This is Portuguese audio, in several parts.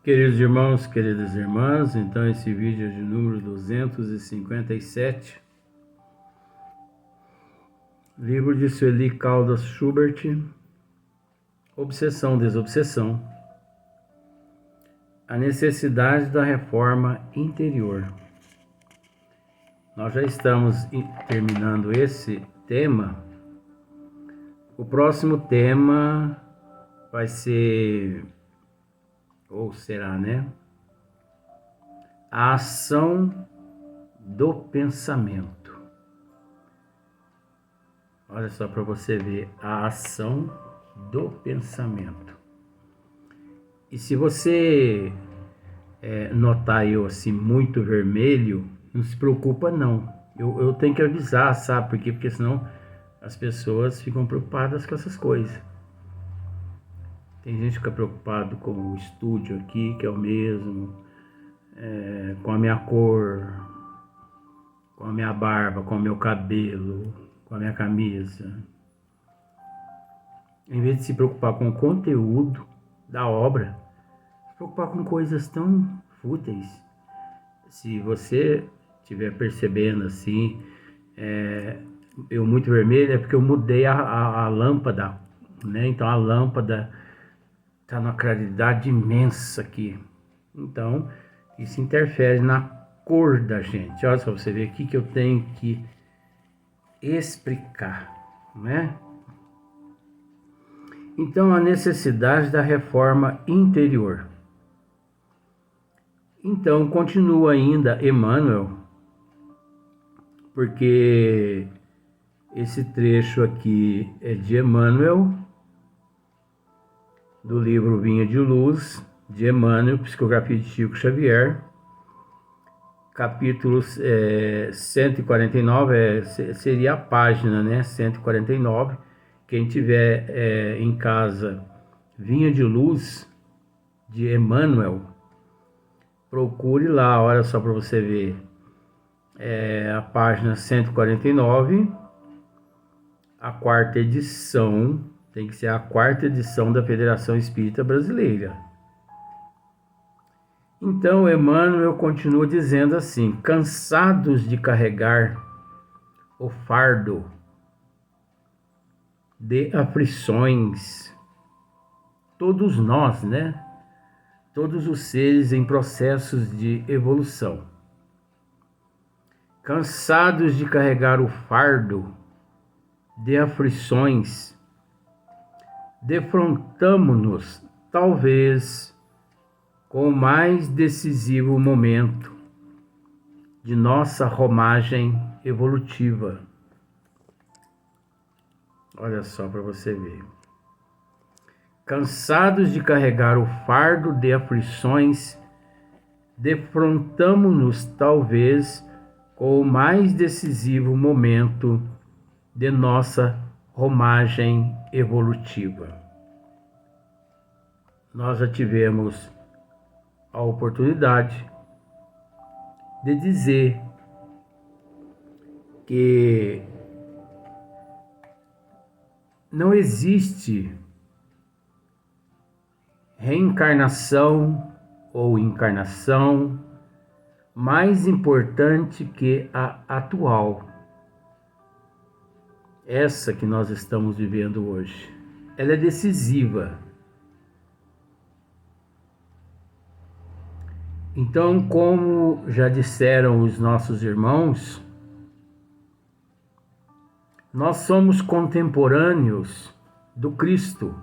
Queridos irmãos, queridas irmãs, então esse vídeo é de número 257, livro de Sueli Caldas Schubert, Obsessão, Desobsessão, a necessidade da reforma interior. Nós já estamos terminando esse tema. O próximo tema vai ser, ou será, né? A ação do pensamento. Olha só para você ver, a ação do pensamento. E se você notar eu assim muito vermelho, não se preocupa não. Eu tenho que avisar, sabe por quê? Porque senão as pessoas ficam preocupadas com essas coisas. Tem gente que fica preocupado com o estúdio aqui, que é o mesmo, com a minha cor, com a minha barba, com o meu cabelo, com a minha camisa. Em vez de se preocupar com o conteúdo da obra, se preocupar com coisas tão fúteis. Se você estiver percebendo assim, eu muito vermelho, é porque eu mudei a lâmpada, né? Então a lâmpada está numa claridade imensa aqui. Então, isso interfere na cor da gente. Olha só, você ver aqui que eu tenho que explicar, né? Então, a necessidade da reforma interior. Então, continua ainda Emmanuel, porque esse trecho aqui é de Emmanuel, do livro Vinha de Luz, de Emmanuel, Psicografia de Chico Xavier, capítulo 149, seria a página, né, 149. Quem tiver em casa Vinha de Luz, de Emmanuel, procure lá, olha só para você ver, a página 149, a quarta edição. Tem que ser a quarta edição da Federação Espírita Brasileira. Então, Emmanuel continua dizendo assim: cansados de carregar o fardo de aflições, todos nós, né? Todos os seres em processos de evolução. Cansados de carregar o fardo de aflições, defrontamo-nos, talvez, com o mais decisivo momento de nossa romagem evolutiva. Olha só para você ver. Cansados de carregar o fardo de aflições, defrontamo-nos, talvez, com o mais decisivo momento de nossa romagem evolutiva. Nós já tivemos a oportunidade de dizer que não existe reencarnação ou encarnação mais importante que a atual. Essa que nós estamos vivendo hoje, ela é decisiva. Então, como já disseram os nossos irmãos, nós somos contemporâneos do Cristo,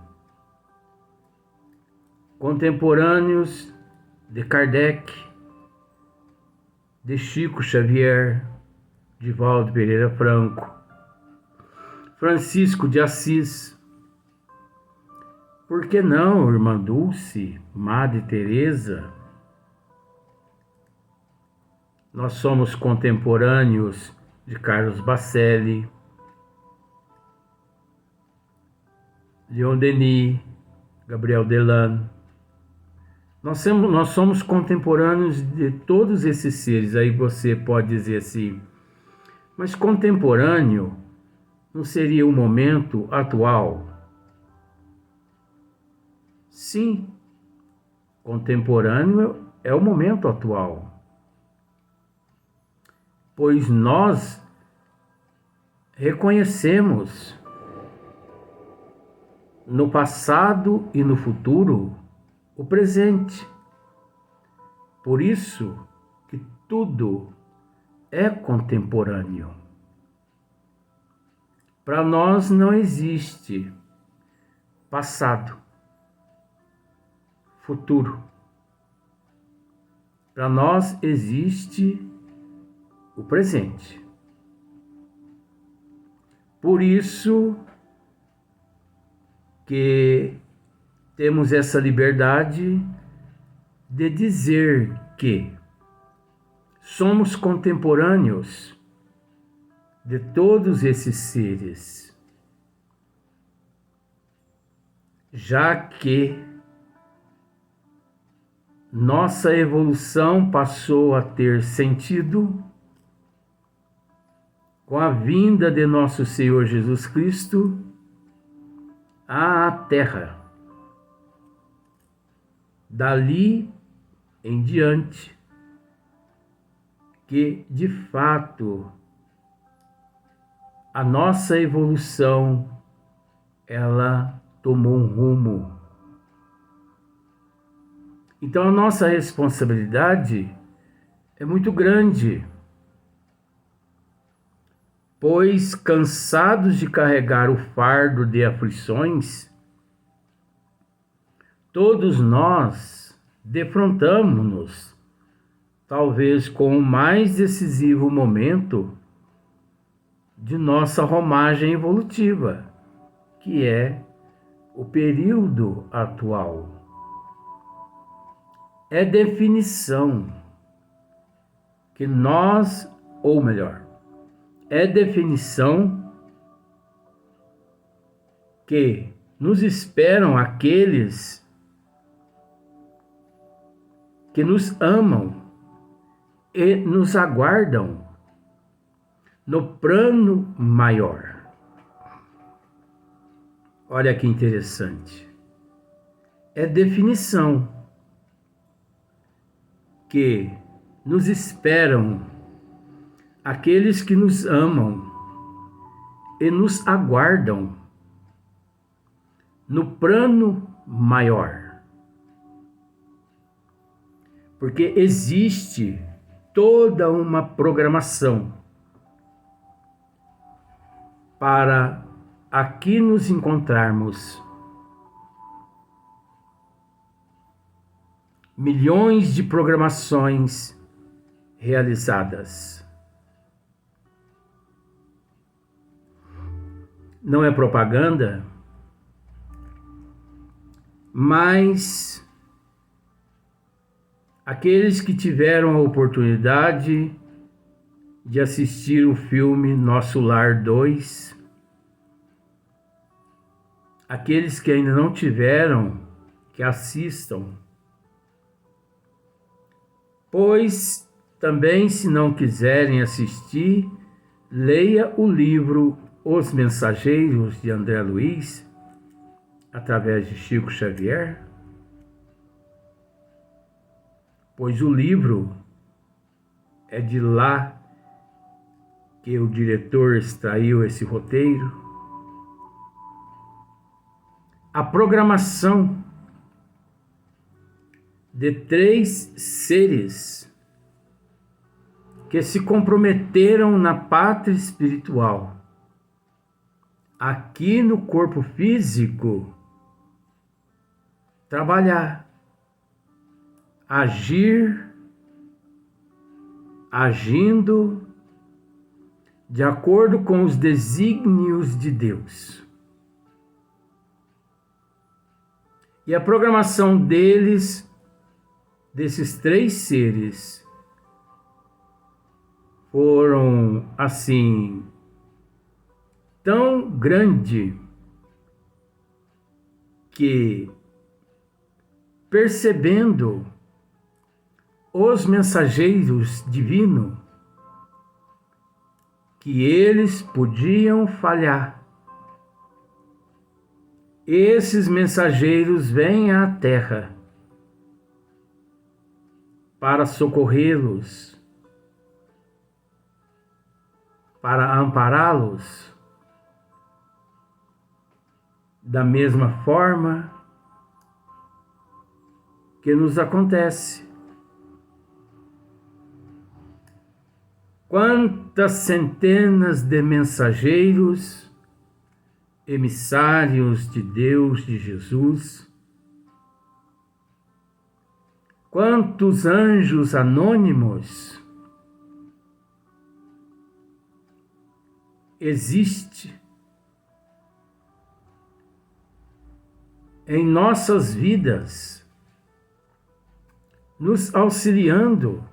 contemporâneos de Kardec, de Chico Xavier, de Divaldo Pereira Franco, Francisco de Assis. Por que não, Irmã Dulce, Madre Teresa? Nós somos contemporâneos de Carlos Bacelli, Leon Denis, Gabriel Delan. Nós somos contemporâneos de todos esses seres. Aí você pode dizer assim, mas contemporâneo não seria o momento atual? Sim, contemporâneo é o momento atual, pois nós reconhecemos no passado e no futuro o presente. Por isso que tudo é contemporâneo. Para nós não existe passado, futuro. Para nós existe o presente. Por isso que temos essa liberdade de dizer que somos contemporâneos de todos esses seres, já que nossa evolução passou a ter sentido com a vinda de nosso Senhor Jesus Cristo à Terra. Dali em diante, que de fato a nossa evolução ela tomou um rumo. Então a nossa responsabilidade é muito grande, pois cansados de carregar o fardo de aflições, todos nós defrontamos-nos, talvez com o mais decisivo momento de nossa romagem evolutiva, que é o período atual. É definição que nós, ou melhor, é definição que nos esperam aqueles que nos amam e nos aguardam no plano maior. Olha que interessante. É definição que nos esperam aqueles que nos amam e nos aguardam no plano maior. Porque existe toda uma programação para aqui nos encontrarmos. Milhões de programações realizadas. Não é propaganda, mas aqueles que tiveram a oportunidade de assistir o filme Nosso Lar 2, aqueles que ainda não tiveram, que assistam, pois também, se não quiserem assistir, leia o livro Os Mensageiros, de André Luiz, através de Chico Xavier, pois o livro é de lá que o diretor extraiu esse roteiro. A programação de 3 seres que se comprometeram na pátria espiritual, aqui no corpo físico, trabalhar, agir, agindo de acordo com os desígnios de Deus. E a programação deles, desses 3 seres, foram assim tão grande que, percebendo os mensageiros divinos que eles podiam falhar, esses mensageiros vêm à Terra para socorrê-los, para ampará-los, da mesma forma que nos acontece. Quantas centenas de mensageiros, emissários de Deus, de Jesus, quantos anjos anônimos existe em nossas vidas, nos auxiliando,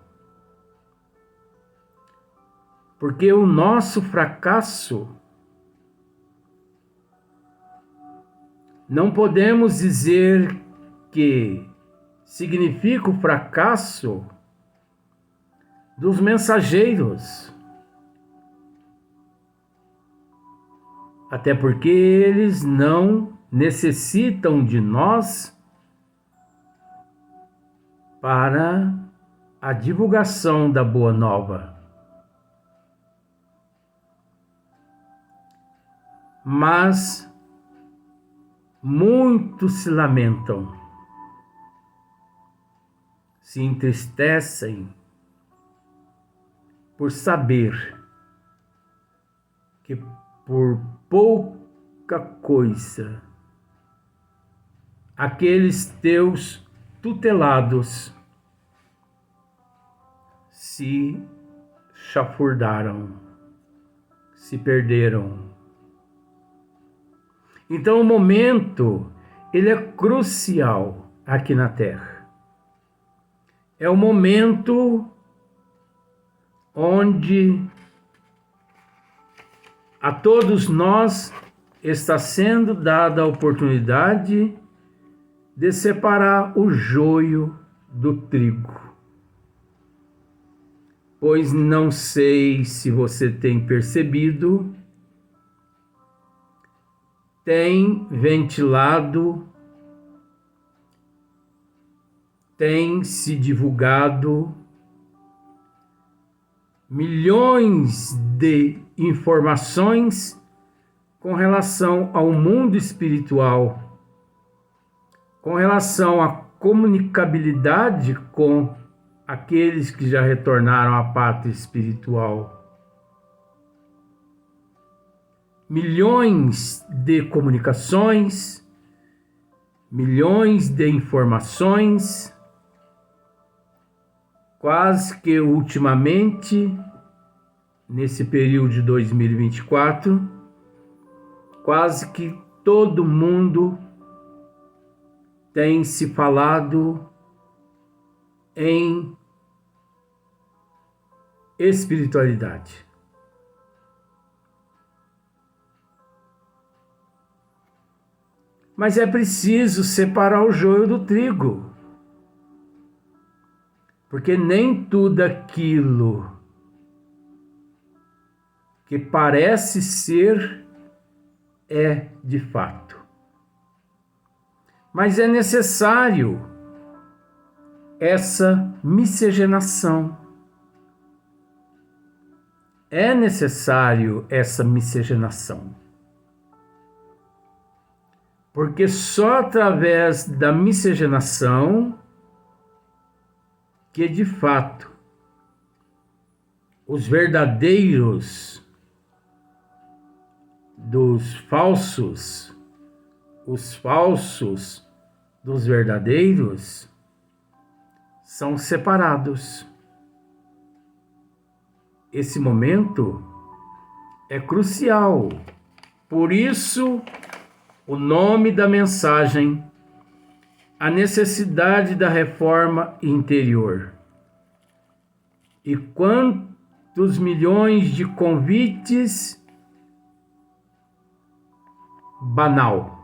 porque o nosso fracasso não podemos dizer que significa o fracasso dos mensageiros, até porque eles não necessitam de nós para a divulgação da Boa Nova. Mas muitos se lamentam, se entristecem por saber que por pouca coisa aqueles teus tutelados se chafurdaram, se perderam. Então o momento, ele é crucial aqui na Terra. É o momento onde a todos nós está sendo dada a oportunidade de separar o joio do trigo. Pois não sei se você tem percebido, tem ventilado, tem se divulgado milhões de informações com relação ao mundo espiritual, com relação à comunicabilidade com aqueles que já retornaram à pátria espiritual. Milhões de comunicações, milhões de informações, quase que ultimamente, nesse período de 2024, quase que todo mundo tem se falado em espiritualidade. Mas é preciso separar o joio do trigo, porque nem tudo aquilo que parece ser é de fato. Mas é necessário essa miscigenação. É necessário essa miscigenação. Porque só através da miscigenação que, de fato, os verdadeiros dos falsos, os falsos dos verdadeiros, são separados. Esse momento é crucial. Por isso, o nome da mensagem, a necessidade da reforma interior. E quantos milhões de convites banal.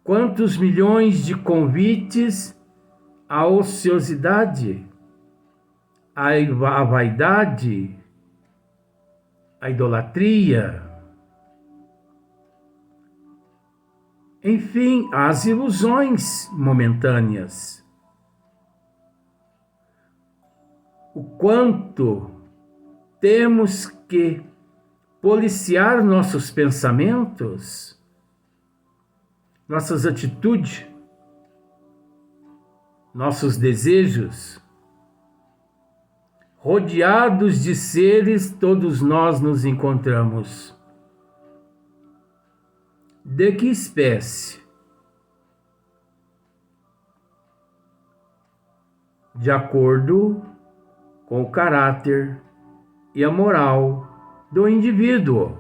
Quantos milhões de convites à ociosidade, à vaidade, à idolatria, enfim, às ilusões momentâneas. o quanto temos que policiar nossos pensamentos, nossas atitudes, nossos desejos. Rodeados de seres, todos nós nos encontramos. De que espécie? De acordo com o caráter e a moral do indivíduo.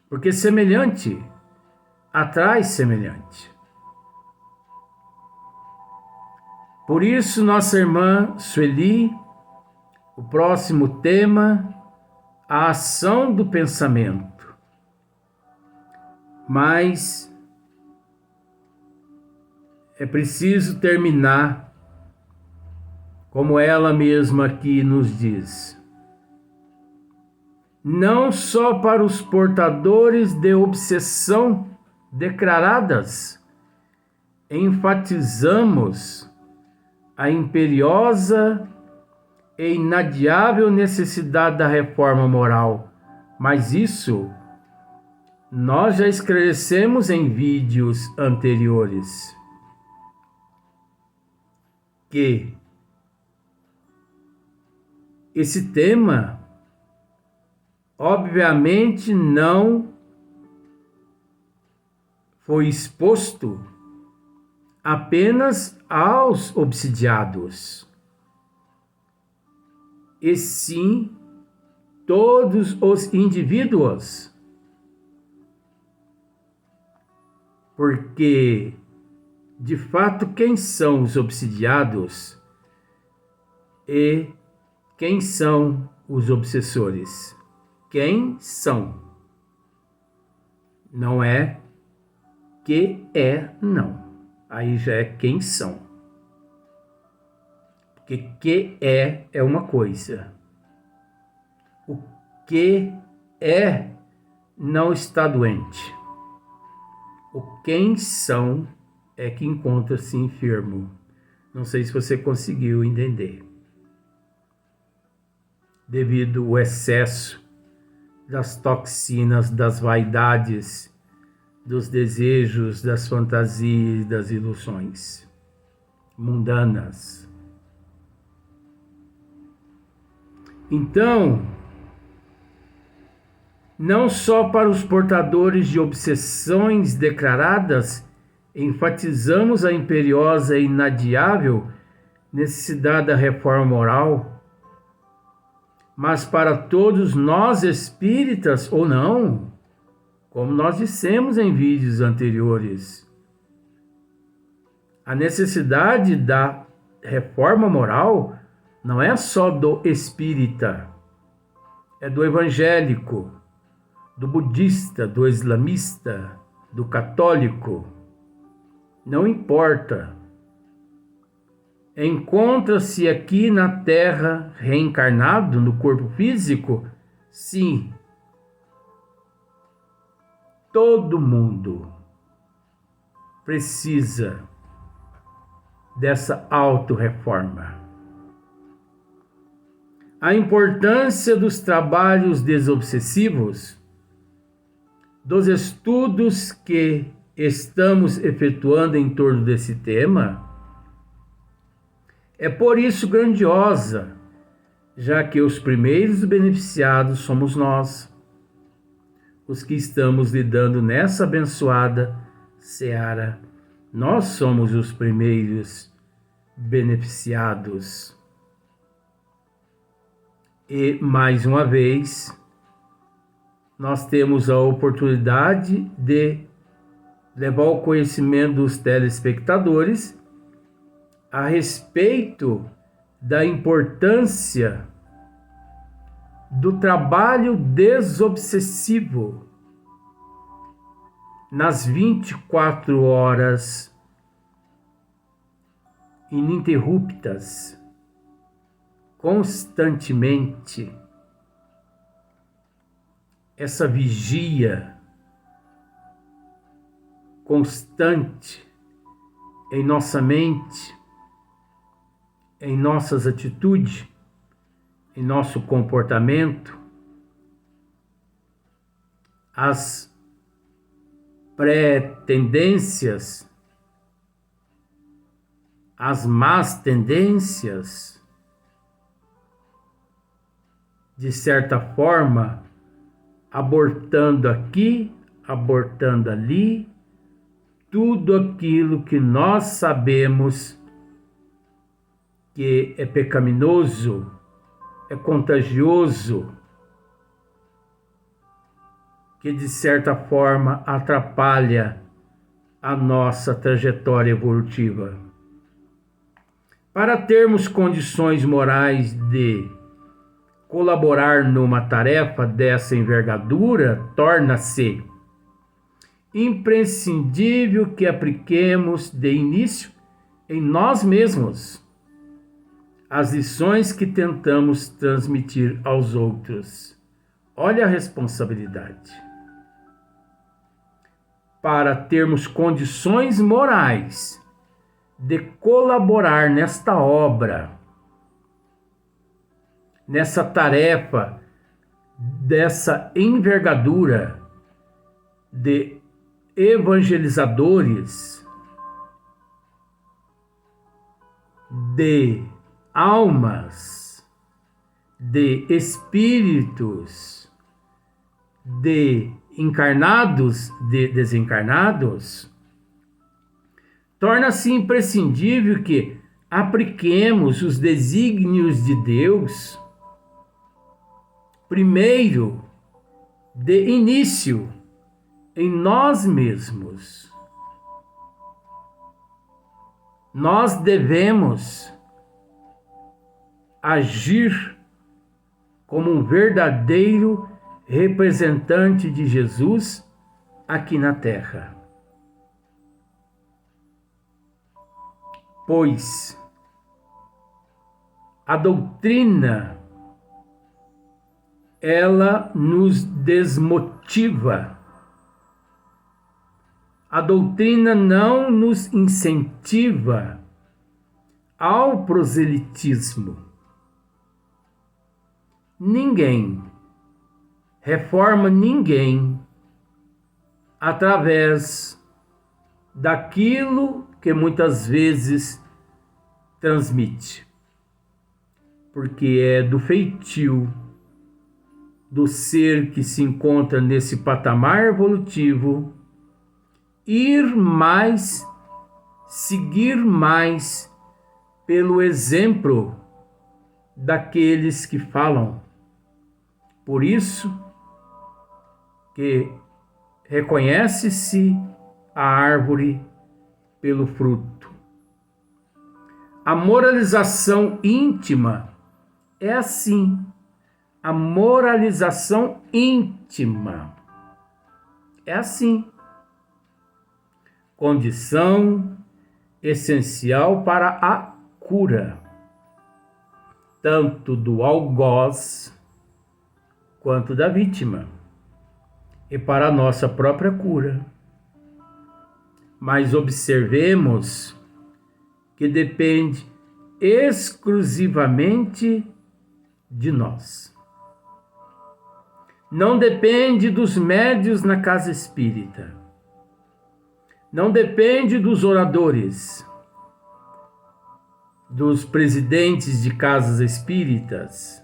Porque semelhante atrai semelhante. Por isso, nossa irmã Sueli, o próximo tema, a ação do pensamento. Mas é preciso terminar, como ela mesma aqui nos diz. Não só para os portadores de obsessão declaradas, enfatizamos a imperiosa e inadiável necessidade da reforma moral, mas isso nós já esclarecemos em vídeos anteriores, que esse tema obviamente não foi exposto apenas aos obsidiados, e sim todos os indivíduos, porque de fato quem são os obsidiados e quem são os obsessores? Quem são? Não é que é, não. Aí já é quem são. Porque que é uma coisa. O que é não está doente. O quem são é que encontra-se enfermo. Não sei se você conseguiu entender. Devido ao excesso das toxinas, das vaidades, dos desejos, das fantasias, das ilusões mundanas. Então, não só para os portadores de obsessões declaradas, enfatizamos a imperiosa e inadiável necessidade da reforma moral, mas para todos nós espíritas ou não, como nós dissemos em vídeos anteriores, a necessidade da reforma moral não é só do espírita, é do evangélico, do budista, do islamista, do católico. Não importa. Encontra-se aqui na Terra reencarnado no corpo físico? Sim. Todo mundo precisa dessa autorreforma. A importância dos trabalhos desobsessivos, dos estudos que estamos efetuando em torno desse tema, é por isso grandiosa, já que os primeiros beneficiados somos nós, os que estamos lidando nessa abençoada seara. Nós somos os primeiros beneficiados. E, mais uma vez, nós temos a oportunidade de levar ao conhecimento dos telespectadores a respeito da importância do trabalho desobsessivo nas 24 horas ininterruptas, constantemente. Essa vigia constante em nossa mente em nossas atitudes, em nosso comportamento, as pré-tendências, as más tendências, de certa forma, abortando aqui, abortando ali, tudo aquilo que nós sabemos que é pecaminoso, é contagioso, que de certa forma atrapalha a nossa trajetória evolutiva. Para termos condições morais de colaborar numa tarefa dessa envergadura, torna-se imprescindível que apliquemos de início em nós mesmos as lições que tentamos transmitir aos outros. Olha a responsabilidade. Para termos condições morais de colaborar nesta obra, nessa tarefa, dessa envergadura de evangelizadores, de almas, de espíritos, de encarnados, de desencarnados, torna-se imprescindível que apliquemos os desígnios de Deus, primeiro, de início, em nós mesmos. Nós devemos agir como um verdadeiro representante de Jesus aqui na Terra. Pois a doutrina, ela nos desmotiva. A doutrina não nos incentiva ao proselitismo. Ninguém reforma ninguém através daquilo que muitas vezes transmite, porque é do feitio do ser que se encontra nesse patamar evolutivo ir mais, seguir mais pelo exemplo daqueles que falam. Por isso que reconhece-se a árvore pelo fruto. A moralização íntima é assim. A moralização íntima é assim. Condição essencial para a cura, tanto do algoz quanto da vítima, e para a nossa própria cura. Mas observemos que depende exclusivamente de nós. Não depende dos médiuns na casa espírita. Não depende dos oradores, dos presidentes de casas espíritas.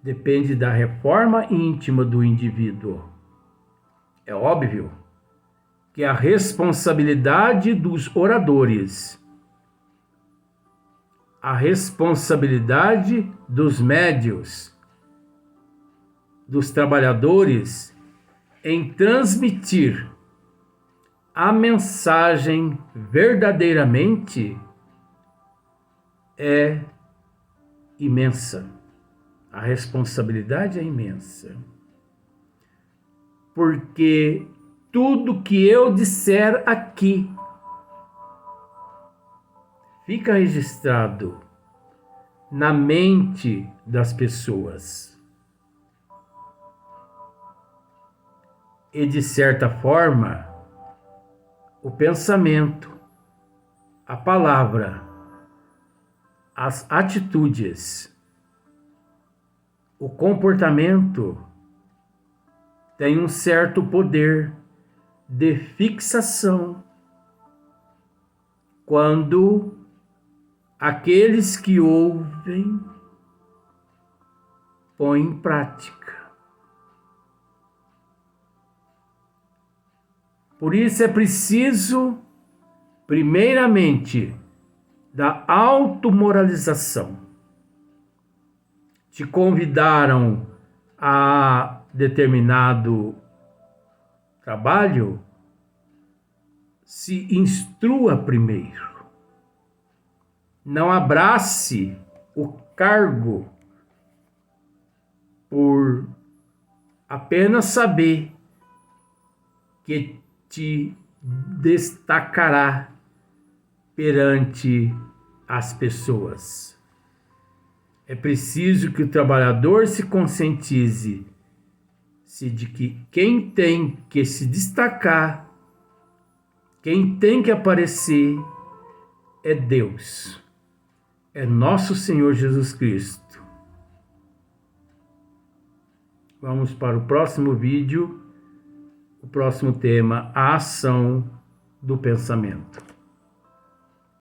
Depende da reforma íntima do indivíduo. É óbvio que a responsabilidade dos oradores, a responsabilidade dos médiuns, dos trabalhadores em transmitir a mensagem verdadeiramente é imensa. A responsabilidade é imensa. Porque tudo que eu disser aqui fica registrado na mente das pessoas. E de certa forma, o pensamento, a palavra, as atitudes, o comportamento tem um certo poder de fixação quando aqueles que ouvem põem em prática. Por isso é preciso, primeiramente, da automoralização. Te convidaram a determinado trabalho, se instrua primeiro. Não abrace o cargo por apenas saber que te destacará perante as pessoas. É preciso que o trabalhador se conscientize de que quem tem que se destacar, quem tem que aparecer é Deus, é nosso Senhor Jesus Cristo. Vamos para o próximo vídeo, o próximo tema, a ação do pensamento.